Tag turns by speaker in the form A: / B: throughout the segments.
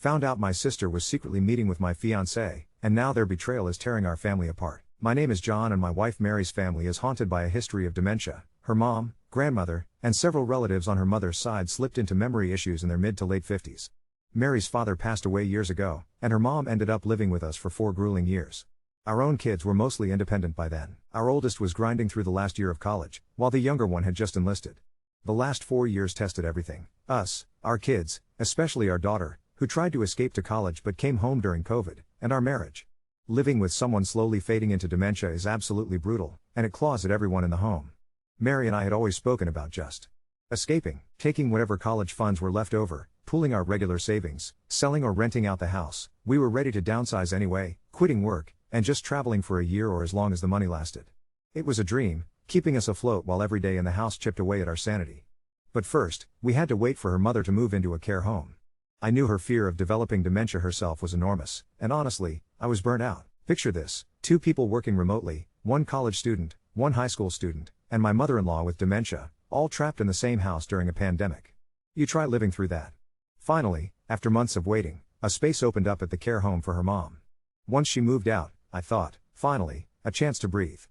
A: Found out my sister was secretly meeting with my fiancé, and now their betrayal is tearing our family apart. My name is John and my wife Mary's family is haunted by a history of dementia. Her mom, grandmother, and several relatives on her mother's side slipped into memory issues in their mid to late 50s. Mary's father passed away years ago, and her mom ended up living with us for 4 grueling years. Our own kids were mostly independent by then. Our oldest was grinding through the last year of college, while the younger one had just enlisted. The last 4 years tested everything. Us, our kids, especially our daughter, who tried to escape to college but came home during COVID, and our marriage. Living with someone slowly fading into dementia is absolutely brutal, and it claws at everyone in the home. Mary and I had always spoken about just escaping, taking whatever college funds were left over, pooling our regular savings, selling or renting out the house. We were ready to downsize anyway, quitting work, and just traveling for a year or as long as the money lasted. It was a dream, keeping us afloat while every day in the house chipped away at our sanity. But first, we had to wait for her mother to move into a care home. I knew her fear of developing dementia herself was enormous, and honestly, I was burnt out. Picture this: 2 people working remotely, 1 college student, 1 high school student, and my mother-in-law with dementia, all trapped in the same house during a pandemic. You try living through that. Finally, after months of waiting, a space opened up at the care home for her mom. Once she moved out, I thought, finally, a chance to breathe.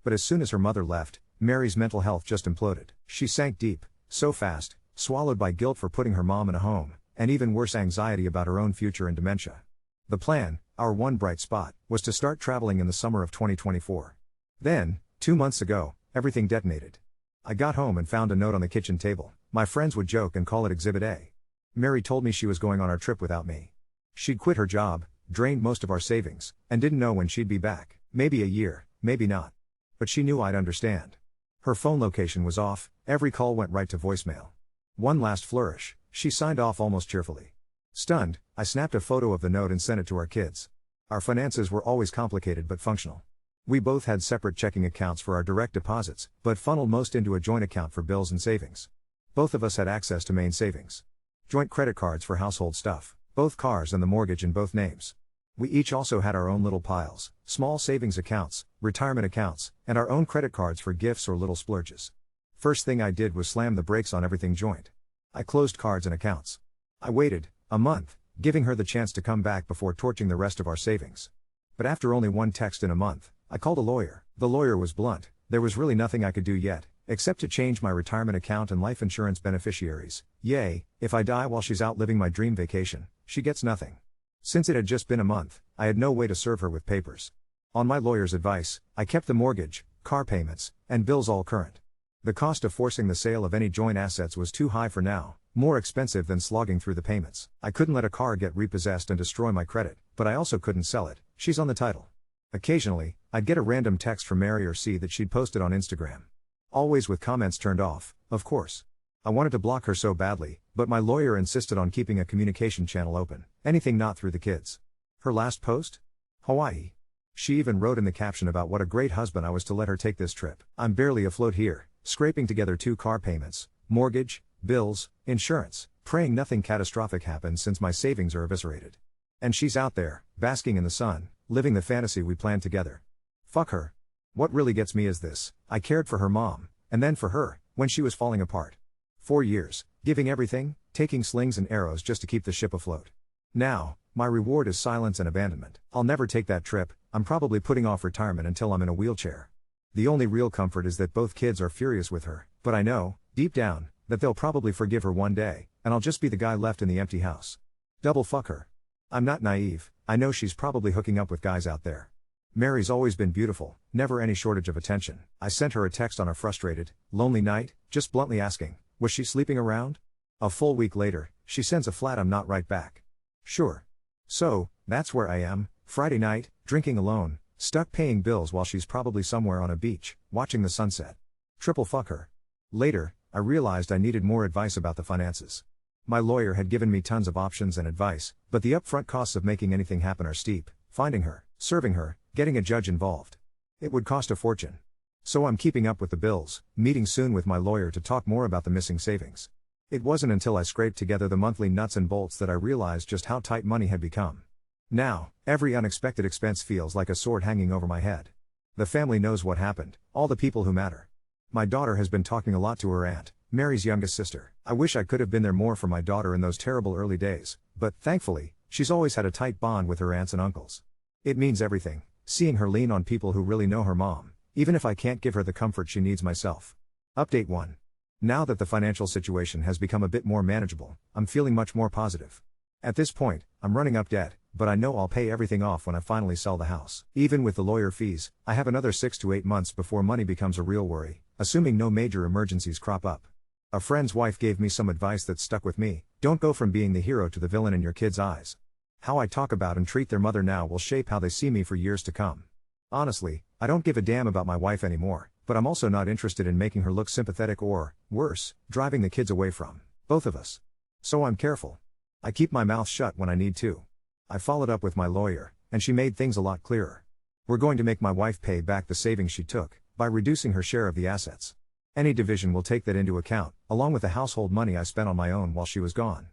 A: But as soon as her mother left, Mary's mental health just imploded. She sank deep, so fast, swallowed by guilt for putting her mom in a home, and even worse, anxiety about her own future and dementia. The plan, our one bright spot, was to start traveling in the summer of 2024. Then, 2 months ago, everything detonated. I got home and found a note on the kitchen table. My friends would joke and call it Exhibit A. Mary told me she was going on our trip without me. She'd quit her job, drained most of our savings, and didn't know when she'd be back. Maybe a year, maybe not. But she knew I'd understand. Her phone location was off, every call went right to voicemail. One last flourish, she signed off almost cheerfully. Stunned, I snapped a photo of the note and sent it to our kids. Our finances were always complicated but functional. We both had separate checking accounts for our direct deposits, but funneled most into a joint account for bills and savings. Both of us had access to main savings. Joint credit cards for household stuff, both cars and the mortgage in both names. We each also had our own little piles, small savings accounts, retirement accounts, and our own credit cards for gifts or little splurges. First thing I did was slam the brakes on everything joint. I closed cards and accounts. I waited a month, giving her the chance to come back before torching the rest of our savings. But after only 1 text in a month, I called a lawyer. The lawyer was blunt: there was really nothing I could do yet, except to change my retirement account and life insurance beneficiaries. Yay, if I die while she's out living my dream vacation, she gets nothing. Since it had just been a month, I had no way to serve her with papers. On my lawyer's advice, I kept the mortgage, car payments, and bills all current. The cost of forcing the sale of any joint assets was too high for now, more expensive than slogging through the payments. I couldn't let a car get repossessed and destroy my credit, but I also couldn't sell it. She's on the title. Occasionally, I'd get a random text from Mary or see that she'd posted on Instagram. Always with comments turned off, of course. I wanted to block her so badly, but my lawyer insisted on keeping a communication channel open. Anything not through the kids. Her last post? Hawaii. She even wrote in the caption about what a great husband I was to let her take this trip. I'm barely afloat here, scraping together 2 car payments, mortgage, bills, insurance, praying nothing catastrophic happens since my savings are eviscerated. And she's out there, basking in the sun, living the fantasy we planned together. Fuck her. What really gets me is this: I cared for her mom, and then for her, when she was falling apart. 4 years, giving everything, taking slings and arrows just to keep the ship afloat. Now, my reward is silence and abandonment. I'll never take that trip. I'm probably putting off retirement until I'm in a wheelchair. The only real comfort is that both kids are furious with her, but I know, deep down, that they'll probably forgive her one day, and I'll just be the guy left in the empty house. Double fuck her. I'm not naive, I know she's probably hooking up with guys out there. Mary's always been beautiful, never any shortage of attention. I sent her a text on a frustrated, lonely night, just bluntly asking, was she sleeping around? A full week later, she sends a flat "I'm not" right back. Sure. So, that's where I am, Friday night, drinking alone, stuck paying bills while she's probably somewhere on a beach, watching the sunset. Triple fuck her. Later, I realized I needed more advice about the finances. My lawyer had given me tons of options and advice, but the upfront costs of making anything happen are steep: finding her, serving her, getting a judge involved. It would cost a fortune. So I'm keeping up with the bills, meeting soon with my lawyer to talk more about the missing savings. It wasn't until I scraped together the monthly nuts and bolts that I realized just how tight money had become. Now, every unexpected expense feels like a sword hanging over my head. The family knows what happened, all the people who matter. My daughter has been talking a lot to her aunt, Mary's youngest sister. I wish I could have been there more for my daughter in those terrible early days, but, thankfully, She's always had a tight bond with her aunts and uncles. It means everything, seeing her lean on people who really know her mom, even if I can't give her the comfort she needs myself. Update 1. Now that the financial situation has become a bit more manageable, I'm feeling much more positive. At this point, I'm running up debt, but I know I'll pay everything off when I finally sell the house. Even with the lawyer fees, I have another 6 to 8 months before money becomes a real worry, assuming no major emergencies crop up. A friend's wife gave me some advice that stuck with me: don't go from being the hero to the villain in your kids' eyes. How I talk about and treat their mother now will shape how they see me for years to come. Honestly, I don't give a damn about my wife anymore, but I'm also not interested in making her look sympathetic or, worse, driving the kids away from both of us. So I'm careful. I keep my mouth shut when I need to. I followed up with my lawyer, and she made things a lot clearer. We're going to make my wife pay back the savings she took, by reducing her share of the assets. Any division will take that into account, along with the household money I spent on my own while she was gone.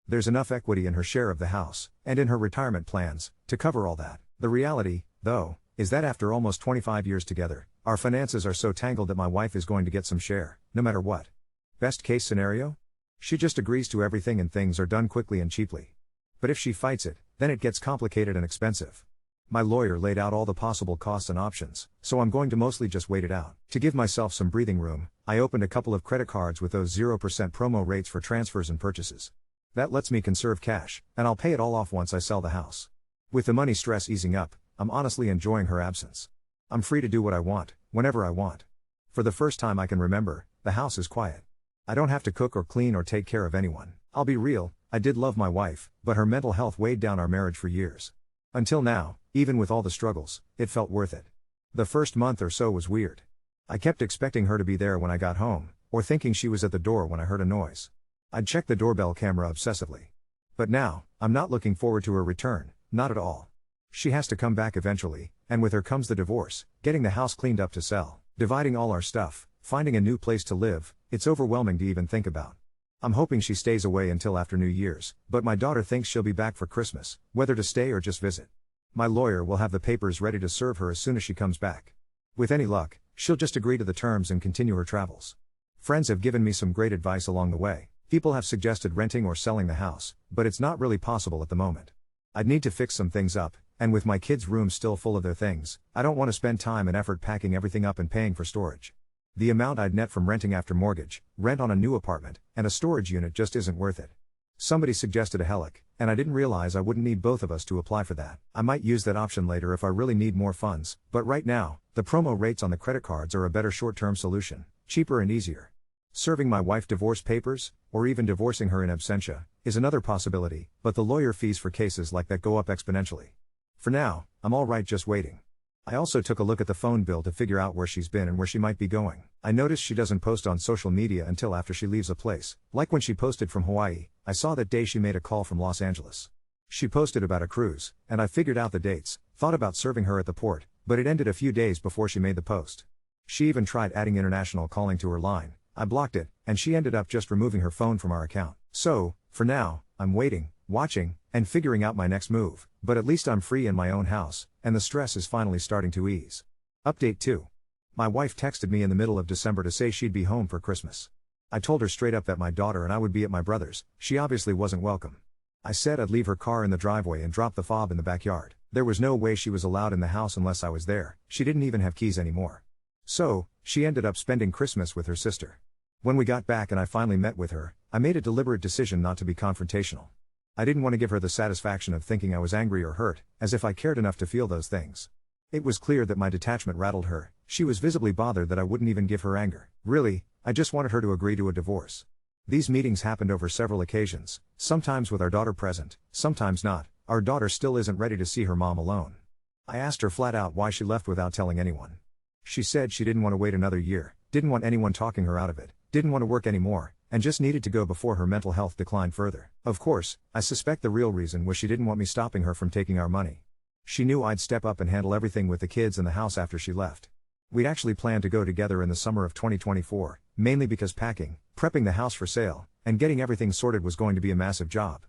A: There's enough equity in her share of the house, and in her retirement plans, to cover all that. The reality, though, is that after almost 25 years together, our finances are so tangled that my wife is going to get some share, no matter what. Best case scenario? She just agrees to everything and things are done quickly and cheaply. But if she fights it, then it gets complicated and expensive. My lawyer laid out all the possible costs and options, so I'm going to mostly just wait it out. To give myself some breathing room, I opened a couple of credit cards with those 0% promo rates for transfers and purchases. That lets me conserve cash, and I'll pay it all off once I sell the house. With the money stress easing up, I'm honestly enjoying her absence. I'm free to do what I want, whenever I want. For the first time I can remember, the house is quiet. I don't have to cook or clean or take care of anyone. I'll be real, I did love my wife, but her mental health weighed down our marriage for years. Until now, even with all the struggles, it felt worth it. The first month or so was weird. I kept expecting her to be there when I got home, or thinking she was at the door when I heard a noise. I'd check the doorbell camera obsessively. But now, I'm not looking forward to her return, not at all. She has to come back eventually, and with her comes the divorce, getting the house cleaned up to sell, dividing all our stuff, finding a new place to live. It's overwhelming to even think about. I'm hoping she stays away until after New Year's, but my daughter thinks she'll be back for Christmas, whether to stay or just visit. My lawyer will have the papers ready to serve her as soon as she comes back. With any luck, she'll just agree to the terms and continue her travels. Friends have given me some great advice along the way. People have suggested renting or selling the house, but it's not really possible at the moment. I'd need to fix some things up, and with my kids' rooms still full of their things, I don't want to spend time and effort packing everything up and paying for storage. The amount I'd net from renting after mortgage, rent on a new apartment, and a storage unit just isn't worth it. Somebody suggested a HELOC, and I didn't realize I wouldn't need both of us to apply for that. I might use that option later if I really need more funds, but right now, the promo rates on the credit cards are a better short-term solution, cheaper and easier. Serving my wife divorce papers, or even divorcing her in absentia, is another possibility, but the lawyer fees for cases like that go up exponentially. For now, I'm alright just waiting. I also took a look at the phone bill to figure out where she's been and where she might be going. I noticed she doesn't post on social media until after she leaves a place. Like when she posted from Hawaii, I saw that day she made a call from Los Angeles. She posted about a cruise, and I figured out the dates, thought about serving her at the port, but it ended a few days before she made the post. She even tried adding international calling to her line. I blocked it, and she ended up just removing her phone from our account. So, for now, I'm waiting, watching, and figuring out my next move, but at least I'm free in my own house, and the stress is finally starting to ease. Update 2. My wife texted me in the middle of December to say she'd be home for Christmas. I told her straight up that my daughter and I would be at my brother's. She obviously wasn't welcome. I said I'd leave her car in the driveway and drop the fob in the backyard. There was no way she was allowed in the house unless I was there. She didn't even have keys anymore. So, she ended up spending Christmas with her sister. When we got back and I finally met with her, I made a deliberate decision not to be confrontational. I didn't want to give her the satisfaction of thinking I was angry or hurt, as if I cared enough to feel those things. It was clear that my detachment rattled her. She was visibly bothered that I wouldn't even give her anger. Really, I just wanted her to agree to a divorce. These meetings happened over several occasions, sometimes with our daughter present, sometimes not. Our daughter still isn't ready to see her mom alone. I asked her flat out why she left without telling anyone. She said she didn't want to wait another year, didn't want anyone talking her out of it, didn't want to work anymore, and just needed to go before her mental health declined further. Of course, I suspect the real reason was she didn't want me stopping her from taking our money. She knew I'd step up and handle everything with the kids and the house after she left. We'd actually planned to go together in the summer of 2024, mainly because packing, prepping the house for sale, and getting everything sorted was going to be a massive job.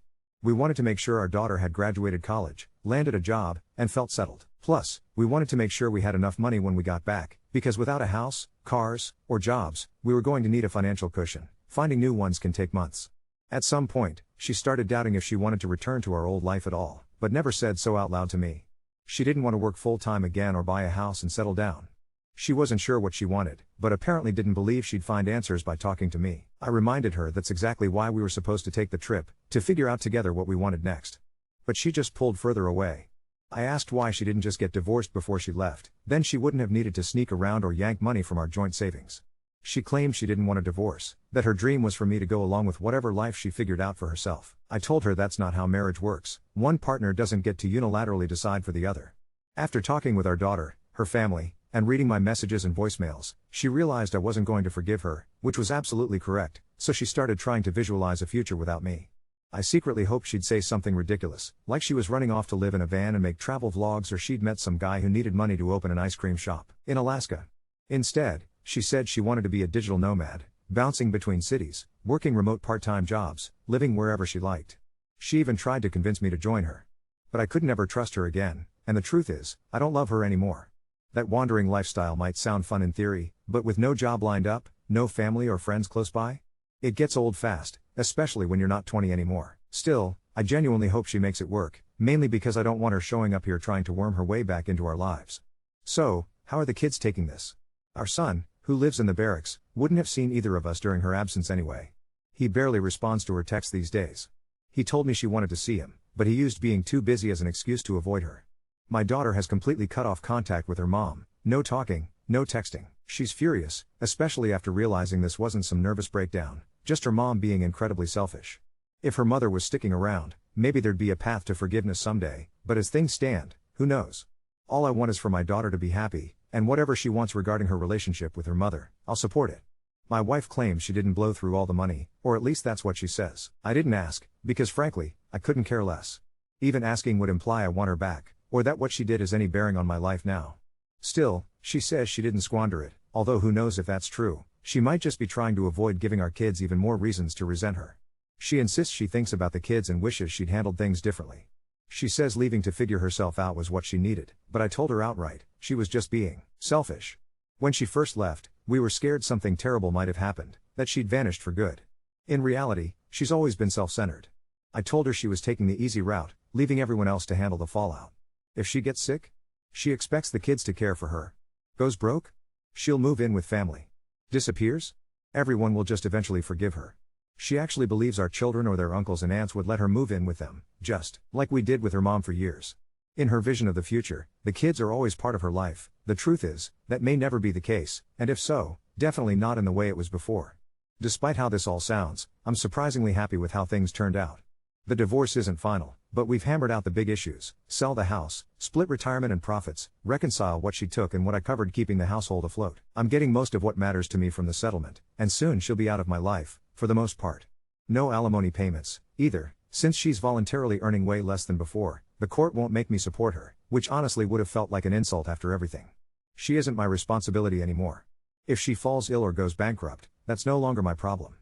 A: We wanted to make sure our daughter had graduated college, landed a job, and felt settled. Plus, we wanted to make sure we had enough money when we got back, because without a house, cars, or jobs, we were going to need a financial cushion. Finding new ones can take months. At some point, she started doubting if she wanted to return to our old life at all, but never said so out loud to me. She didn't want to work full-time again or buy a house and settle down. She wasn't sure what she wanted, but apparently didn't believe she'd find answers by talking to me. I reminded her that's exactly why we were supposed to take the trip, to figure out together what we wanted next. But she just pulled further away. I asked why she didn't just get divorced before she left, then she wouldn't have needed to sneak around or yank money from our joint savings. She claimed she didn't want a divorce, that her dream was for me to go along with whatever life she figured out for herself. I told her that's not how marriage works. One partner doesn't get to unilaterally decide for the other. After talking with our daughter, her family, and reading my messages and voicemails, she realized I wasn't going to forgive her, which was absolutely correct, so she started trying to visualize a future without me. I secretly hoped she'd say something ridiculous, like she was running off to live in a van and make travel vlogs, or she'd met some guy who needed money to open an ice cream shop in Alaska. Instead, she said she wanted to be a digital nomad, bouncing between cities, working remote part-time jobs, living wherever she liked. She even tried to convince me to join her. But I could never trust her again, and the truth is, I don't love her anymore. That wandering lifestyle might sound fun in theory, but with no job lined up, no family or friends close by, it gets old fast, especially when you're not 20 anymore. Still, I genuinely hope she makes it work, mainly because I don't want her showing up here trying to worm her way back into our lives. So, how are the kids taking this? Our son, who lives in the barracks, wouldn't have seen either of us during her absence anyway. He barely responds to her texts these days. He told me she wanted to see him, but he used being too busy as an excuse to avoid her. My daughter has completely cut off contact with her mom, no talking, no texting. She's furious, especially after realizing this wasn't some nervous breakdown, just her mom being incredibly selfish. If her mother was sticking around, maybe there'd be a path to forgiveness someday, but as things stand, who knows? All I want is for my daughter to be happy, and whatever she wants regarding her relationship with her mother, I'll support it. My wife claims she didn't blow through all the money, or at least that's what she says. I didn't ask, because frankly, I couldn't care less. Even asking would imply I want her back, or that what she did has any bearing on my life now. Still, she says she didn't squander it, although who knows if that's true. She might just be trying to avoid giving our kids even more reasons to resent her. She insists she thinks about the kids and wishes she'd handled things differently. She says leaving to figure herself out was what she needed, but I told her outright, she was just being selfish. When she first left, we were scared something terrible might have happened, that she'd vanished for good. In reality, she's always been self-centered. I told her she was taking the easy route, leaving everyone else to handle the fallout. If she gets sick, she expects the kids to care for her. Goes broke? She'll move in with family. Disappears? Everyone will just eventually forgive her. She actually believes our children or their uncles and aunts would let her move in with them, just like we did with her mom for years. In her vision of the future, the kids are always part of her life. The truth is, that may never be the case, and if so, definitely not in the way it was before. Despite how this all sounds, I'm surprisingly happy with how things turned out. The divorce isn't final, but we've hammered out the big issues: sell the house, split retirement and profits, reconcile what she took and what I covered keeping the household afloat. I'm getting most of what matters to me from the settlement, and soon she'll be out of my life, for the most part. No alimony payments, either, since she's voluntarily earning way less than before. The court won't make me support her, which honestly would have felt like an insult after everything. She isn't my responsibility anymore. If she falls ill or goes bankrupt, that's no longer my problem.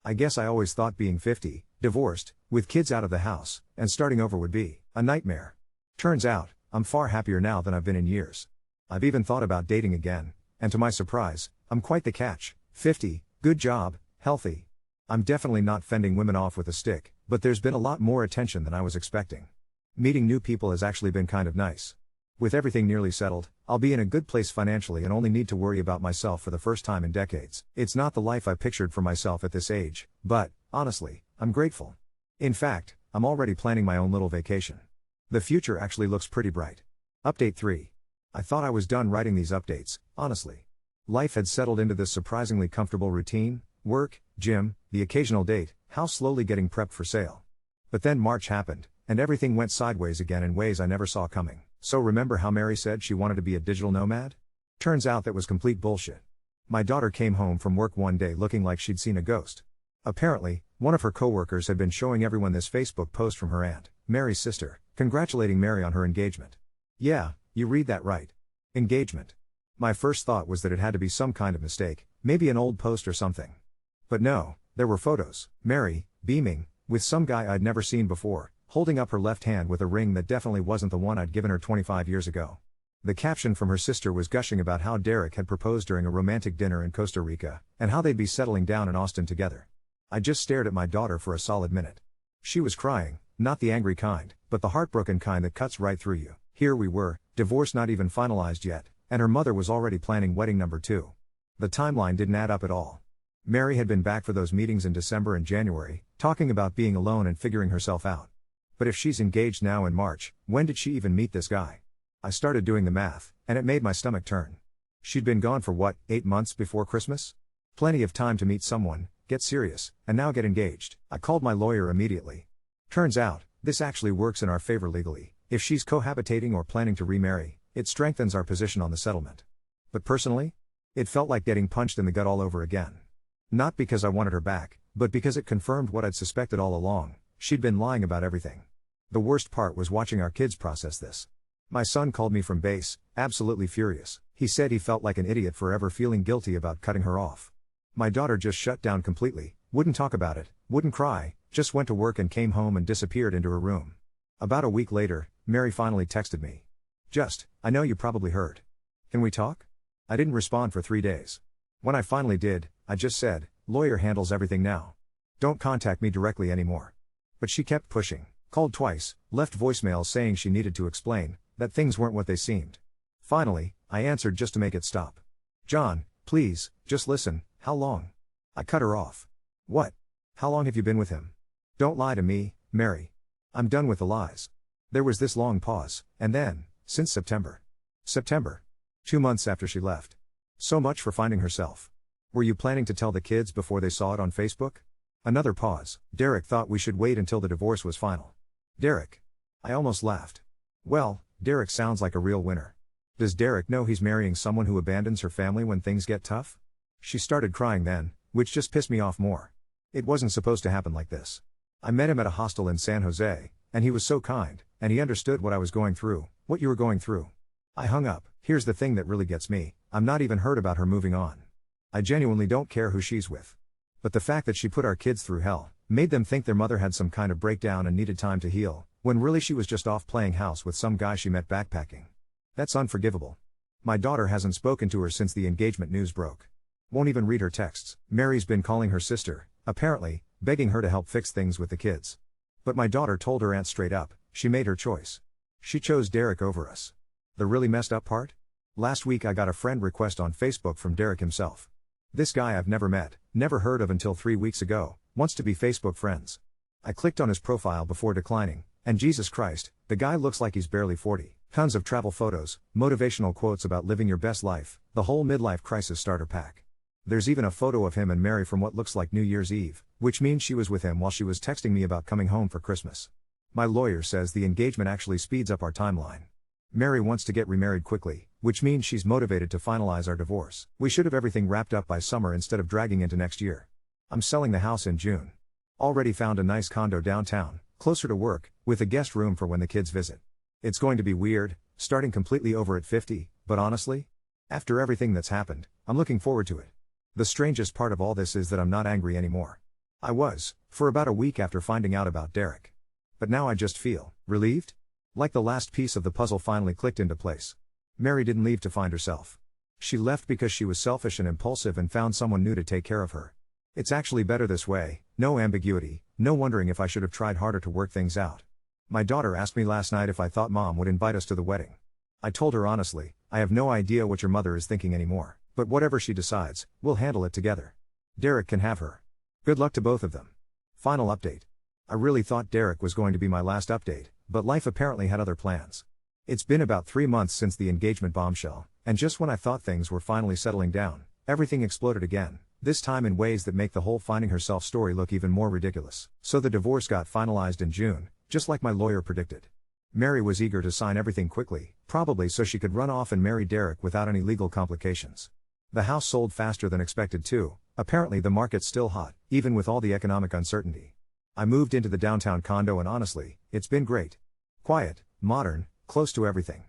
A: I guess I always thought being 50, divorced, with kids out of the house, and starting over would be a nightmare. Turns out, I'm far happier now than I've been in years. I've even thought about dating again, and to my surprise, I'm quite the catch. 50, good job, healthy. I'm definitely not fending women off with a stick, but there's been a lot more attention than I was expecting. Meeting new people has actually been kind of nice. With everything nearly settled, I'll be in a good place financially and only need to worry about myself for the first time in decades. It's not the life I pictured for myself at this age, but, honestly, I'm grateful. In fact, I'm already planning my own little vacation. The future actually looks pretty bright. Update 3. I thought I was done writing these updates, honestly. Life had settled into this surprisingly comfortable routine: work, gym, the occasional date, house slowly getting prepped for sale. But then March happened, and everything went sideways again in ways I never saw coming. So remember how Mary said she wanted to be a digital nomad? Turns out that was complete bullshit. My daughter came home from work one day looking like she'd seen a ghost. Apparently, one of her coworkers had been showing everyone this Facebook post from her aunt, Mary's sister, congratulating Mary on her engagement. Yeah, you read that right. Engagement. My first thought was that it had to be some kind of mistake, maybe an old post or something. But no, there were photos. Mary, beaming, with some guy I'd never seen before, holding up her left hand with a ring that definitely wasn't the one I'd given her 25 years ago. The caption from her sister was gushing about how Derek had proposed during a romantic dinner in Costa Rica, and how they'd be settling down in Austin together. I just stared at my daughter for a solid minute. She was crying, not the angry kind, but the heartbroken kind that cuts right through you. Here we were, divorce not even finalized yet, and her mother was already planning wedding number 2. The timeline didn't add up at all. Mary had been back for those meetings in December and January, talking about being alone and figuring herself out. But if she's engaged now in March, when did she even meet this guy? I started doing the math, and it made my stomach turn. She'd been gone for 8 months before Christmas? Plenty of time to meet someone, get serious, and now get engaged. I called my lawyer immediately. Turns out, this actually works in our favor legally. If she's cohabitating or planning to remarry, it strengthens our position on the settlement. But personally? It felt like getting punched in the gut all over again. Not because I wanted her back, but because it confirmed what I'd suspected all along. She'd been lying about everything. The worst part was watching our kids process this. My son called me from base, absolutely furious. He said he felt like an idiot for ever feeling guilty about cutting her off. My daughter just shut down completely, wouldn't talk about it, wouldn't cry, just went to work and came home and disappeared into her room. About a week later, Mary finally texted me. I know you probably heard. Can we talk? I didn't respond for 3 days. When I finally did, I just said, lawyer handles everything now. Don't contact me directly anymore. But she kept pushing, called twice, left voicemails saying she needed to explain, that things weren't what they seemed. Finally, I answered just to make it stop. John, please, just listen, how long? I cut her off. What? How long have you been with him? Don't lie to me, Mary. I'm done with the lies. There was this long pause, and then, since September. 2 months after she left. So much for finding herself. Were you planning to tell the kids before they saw it on Facebook? Another pause. Derek thought we should wait until the divorce was final. Derek. I almost laughed. Well, Derek sounds like a real winner. Does Derek know he's marrying someone who abandons her family when things get tough? She started crying then, which just pissed me off more. It wasn't supposed to happen like this. I met him at a hostel in San Jose, and he was so kind, and he understood what I was going through, what you were going through. I hung up. Here's the thing that really gets me, I'm not even hurt about her moving on. I genuinely don't care who she's with. But the fact that she put our kids through hell, made them think their mother had some kind of breakdown and needed time to heal, when really she was just off playing house with some guy she met backpacking. That's unforgivable. My daughter hasn't spoken to her since the engagement news broke. Won't even read her texts. Mary's been calling her sister, apparently, begging her to help fix things with the kids. But my daughter told her aunt straight up, she made her choice. She chose Derek over us. The really messed up part? Last week I got a friend request on Facebook from Derek himself. This guy I've never met, never heard of until 3 weeks ago, wants to be Facebook friends. I clicked on his profile before declining, and Jesus Christ, the guy looks like he's barely 40. Tons of travel photos, motivational quotes about living your best life, the whole midlife crisis starter pack. There's even a photo of him and Mary from what looks like New Year's Eve, which means she was with him while she was texting me about coming home for Christmas. My lawyer says the engagement actually speeds up our timeline. Mary wants to get remarried quickly, which means she's motivated to finalize our divorce. We should have everything wrapped up by summer instead of dragging into next year. I'm selling the house in June. Already found a nice condo downtown, closer to work, with a guest room for when the kids visit. It's going to be weird, starting completely over at 50, but honestly, after everything that's happened, I'm looking forward to it. The strangest part of all this is that I'm not angry anymore. I was, for about a week after finding out about Derek. But now I just feel relieved? Like the last piece of the puzzle finally clicked into place. Mary didn't leave to find herself. She left because she was selfish and impulsive and found someone new to take care of her. It's actually better this way, no ambiguity, no wondering if I should have tried harder to work things out. My daughter asked me last night if I thought Mom would invite us to the wedding. I told her honestly, I have no idea what your mother is thinking anymore, but whatever she decides, we'll handle it together. Derek can have her. Good luck to both of them. Final update. I really thought Derek was going to be my last update, but life apparently had other plans. It's been about 3 months since the engagement bombshell, and just when I thought things were finally settling down, everything exploded again, this time in ways that make the whole finding herself story look even more ridiculous. So the divorce got finalized in June, just like my lawyer predicted. Mary was eager to sign everything quickly, probably so she could run off and marry Derek without any legal complications. The house sold faster than expected too. Apparently the market's still hot, even with all the economic uncertainty. I moved into the downtown condo and honestly, it's been great. Quiet, modern, close to everything.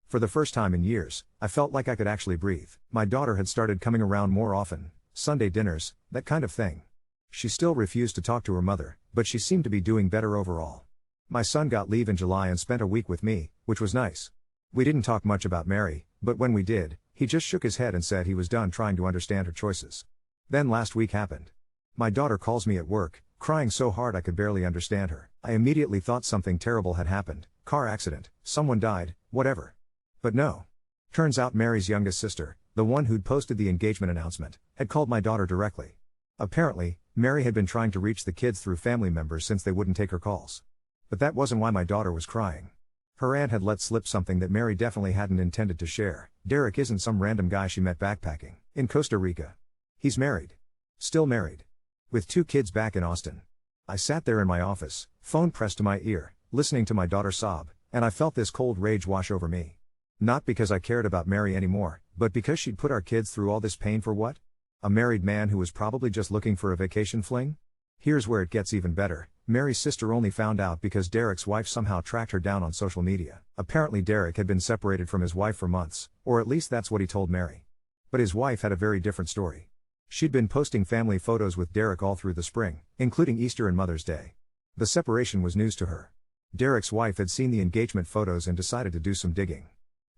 A: For the first time in years, I felt like I could actually breathe. My daughter had started coming around more often, Sunday dinners, that kind of thing. She still refused to talk to her mother, but she seemed to be doing better overall. My son got leave in July and spent a week with me, which was nice. We didn't talk much about Mary, but when we did, he just shook his head and said he was done trying to understand her choices. Then last week happened. My daughter calls me at work, crying so hard I could barely understand her. I immediately thought something terrible had happened, car accident, someone died, whatever. But no. Turns out Mary's youngest sister, the one who'd posted the engagement announcement, had called my daughter directly. Apparently, Mary had been trying to reach the kids through family members since they wouldn't take her calls. But that wasn't why my daughter was crying. Her aunt had let slip something that Mary definitely hadn't intended to share. Derek isn't some random guy she met backpacking in Costa Rica. He's married. Still married. With 2 kids back in Austin. I sat there in my office, phone pressed to my ear, listening to my daughter sob, and I felt this cold rage wash over me. Not because I cared about Mary anymore, but because she'd put our kids through all this pain for what? A married man who was probably just looking for a vacation fling? Here's where it gets even better. Mary's sister only found out because Derek's wife somehow tracked her down on social media. Apparently Derek had been separated from his wife for months, or at least that's what he told Mary. But his wife had a very different story. She'd been posting family photos with Derek all through the spring, including Easter and Mother's Day. The separation was news to her. Derek's wife had seen the engagement photos and decided to do some digging.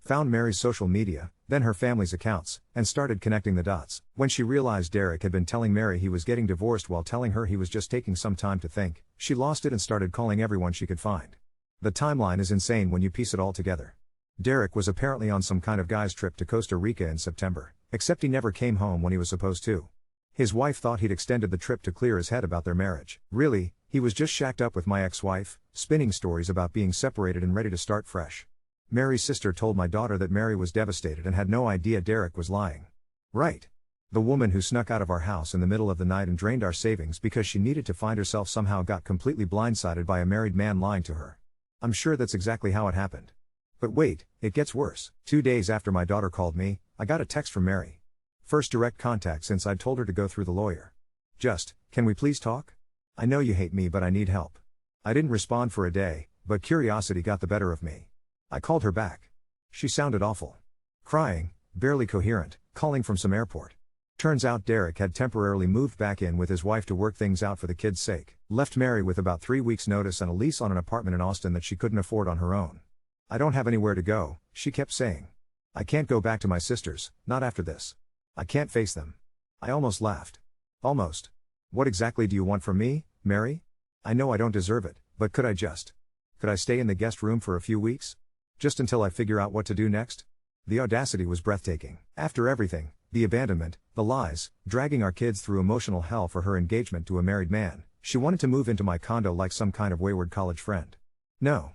A: Found Mary's social media, then her family's accounts, and started connecting the dots. When she realized Derek had been telling Mary he was getting divorced while telling her he was just taking some time to think, she lost it and started calling everyone she could find. The timeline is insane when you piece it all together. Derek was apparently on some kind of guy's trip to Costa Rica in September, except he never came home when he was supposed to. His wife thought he'd extended the trip to clear his head about their marriage. Really, he was just shacked up with my ex-wife, spinning stories about being separated and ready to start fresh. Mary's sister told my daughter that Mary was devastated and had no idea Derek was lying. Right. The woman who snuck out of our house in the middle of the night and drained our savings because she needed to find herself somehow got completely blindsided by a married man lying to her. I'm sure that's exactly how it happened. But wait, it gets worse. 2 days after my daughter called me, I got a text from Mary. First direct contact since I'd told her to go through the lawyer. Just, can we please talk? I know you hate me but I need help. I didn't respond for a day, but curiosity got the better of me. I called her back. She sounded awful. Crying, barely coherent, calling from some airport. Turns out Derek had temporarily moved back in with his wife to work things out for the kids' sake. Left Mary with about 3 weeks' notice and a lease on an apartment in Austin that she couldn't afford on her own. I don't have anywhere to go, she kept saying. I can't go back to my sisters, not after this. I can't face them. I almost laughed. Almost. What exactly do you want from me, Mary? I know I don't deserve it, but could I stay in the guest room for a few weeks? Just until I figure out what to do next? The audacity was breathtaking. After everything, the abandonment, the lies, dragging our kids through emotional hell for her engagement to a married man, she wanted to move into my condo like some kind of wayward college friend. No.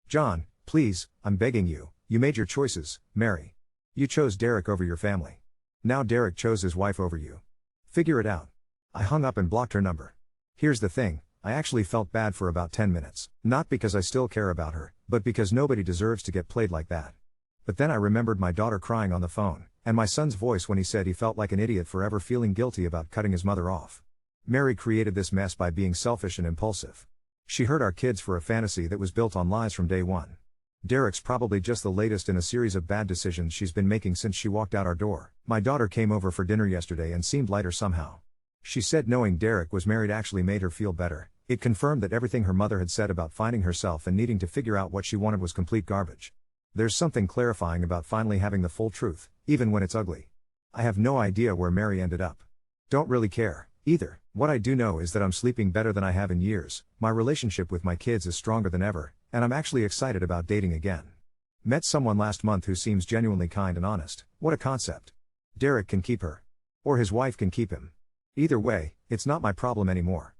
A: John, please, I'm begging you, you made your choices, Mary. You chose Derek over your family. Now Derek chose his wife over you. Figure it out. I hung up and blocked her number. Here's the thing, I actually felt bad for about 10 minutes. Not because I still care about her, but because nobody deserves to get played like that. But then I remembered my daughter crying on the phone, and my son's voice when he said he felt like an idiot for ever feeling guilty about cutting his mother off. Mary created this mess by being selfish and impulsive. She hurt our kids for a fantasy that was built on lies from day one. Derek's probably just the latest in a series of bad decisions she's been making since she walked out our door. My daughter came over for dinner yesterday and seemed lighter somehow. She said knowing Derek was married actually made her feel better. It confirmed that everything her mother had said about finding herself and needing to figure out what she wanted was complete garbage. There's something clarifying about finally having the full truth, even when it's ugly. I have no idea where Mary ended up. Don't really care, either. What I do know is that I'm sleeping better than I have in years, my relationship with my kids is stronger than ever, and I'm actually excited about dating again. Met someone last month who seems genuinely kind and honest. What a concept. Derek can keep her. Or his wife can keep him. Either way, it's not my problem anymore.